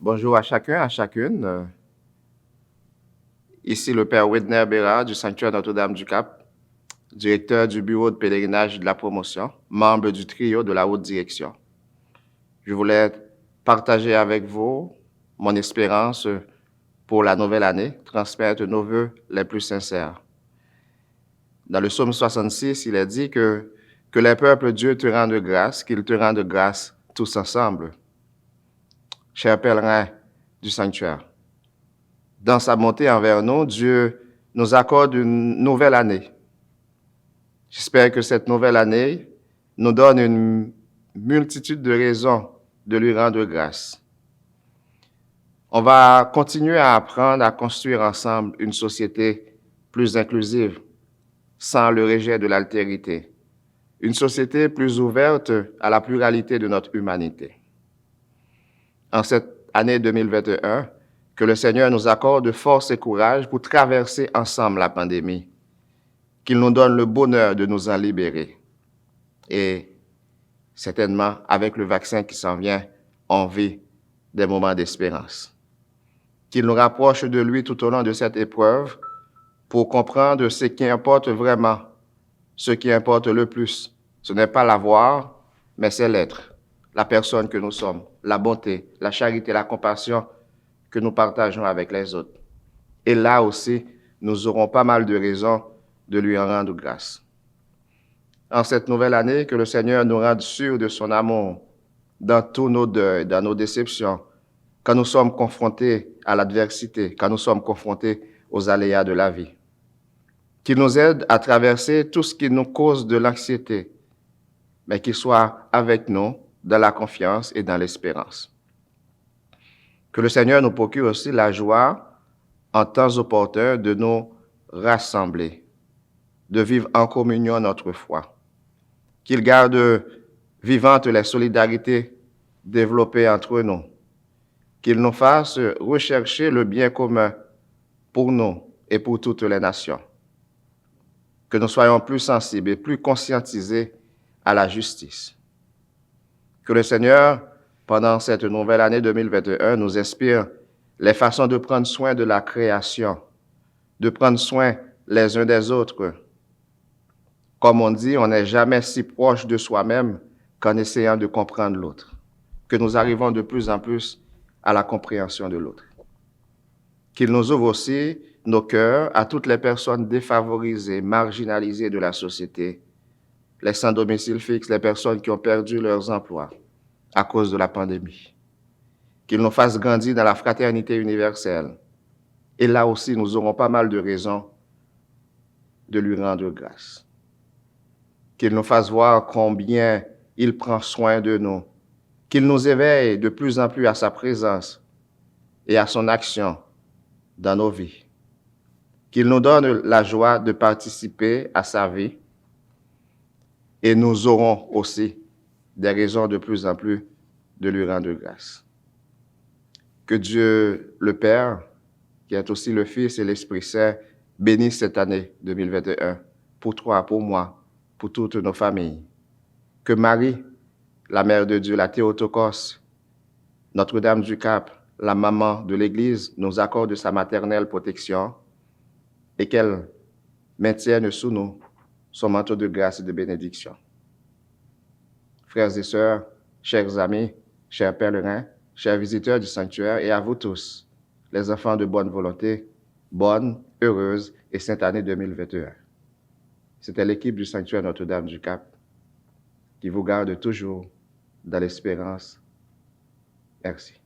Bonjour à chacun, à chacune. Ici le Père Wedner Bérard du Sanctuaire Notre-Dame du Cap, directeur du bureau de pèlerinage de la promotion, membre du trio de la haute direction. Je voulais partager avec vous mon espérance pour la nouvelle année, transmettre nos vœux les plus sincères. Dans le psaume 66, il est dit que les peuples Dieu te rendent grâce, qu'ils te rendent grâce tous ensemble. Chers pèlerins du sanctuaire, dans sa bonté envers nous, Dieu nous accorde une nouvelle année. J'espère que cette nouvelle année nous donne une multitude de raisons de lui rendre grâce. On va continuer à apprendre à construire ensemble une société plus inclusive, sans le rejet de l'altérité. Une société plus ouverte à la pluralité de notre humanité. En cette année 2021, que le Seigneur nous accorde force et courage pour traverser ensemble la pandémie. Qu'il nous donne le bonheur de nous en libérer. Et certainement, avec le vaccin qui s'en vient, on vit des moments d'espérance. Qu'il nous rapproche de lui tout au long de cette épreuve pour comprendre ce qui importe vraiment, ce qui importe le plus. Ce n'est pas l'avoir, mais c'est l'être, la personne que nous sommes, la bonté, la charité, la compassion que nous partageons avec les autres. Et là aussi, nous aurons pas mal de raisons de lui en rendre grâce. En cette nouvelle année, que le Seigneur nous rende sûrs de son amour dans tous nos deuils, dans nos déceptions, quand nous sommes confrontés à l'adversité, quand nous sommes confrontés aux aléas de la vie. Qu'il nous aide à traverser tout ce qui nous cause de l'anxiété, mais qu'il soit avec nous dans la confiance et dans l'espérance. Que le Seigneur nous procure aussi la joie, en temps opportun, de nous rassembler, de vivre en communion notre foi. Qu'il garde vivantes les solidarités développées entre nous. Qu'il nous fasse rechercher le bien commun pour nous et pour toutes les nations. Que nous soyons plus sensibles et plus conscientisés à la justice. Que le Seigneur, pendant cette nouvelle année 2021, nous inspire les façons de prendre soin de la création, de prendre soin les uns des autres. Comme on dit, on n'est jamais si proche de soi-même qu'en essayant de comprendre l'autre. Que nous arrivons de plus en plus à la compréhension de l'autre. Qu'il nous ouvre aussi nos cœurs à toutes les personnes défavorisées, marginalisées de la société, les sans domicile fixe, les personnes qui ont perdu leurs emplois à cause de la pandémie. Qu'il nous fasse grandir dans la fraternité universelle. Et là aussi, nous aurons pas mal de raisons de lui rendre grâce. Qu'il nous fasse voir combien il prend soin de nous. Qu'il nous éveille de plus en plus à sa présence et à son action dans nos vies. Qu'il nous donne la joie de participer à sa vie. Et nous aurons aussi des raisons de plus en plus de lui rendre grâce. Que Dieu le Père, qui est aussi le Fils et l'Esprit Saint, bénisse cette année 2021 pour toi, pour moi, pour toutes nos familles. Que Marie, la Mère de Dieu, la Théotokos, Notre-Dame du Cap, la maman de l'Église, nous accorde sa maternelle protection et qu'elle maintienne sous nous son manteau de grâce et de bénédiction. Frères et sœurs, chers amis, chers pèlerins, chers visiteurs du sanctuaire, et à vous tous, les enfants de bonne volonté, bonne, heureuse et sainte année 2021. C'était l'équipe du sanctuaire Notre-Dame du Cap qui vous garde toujours dans l'espérance. Merci.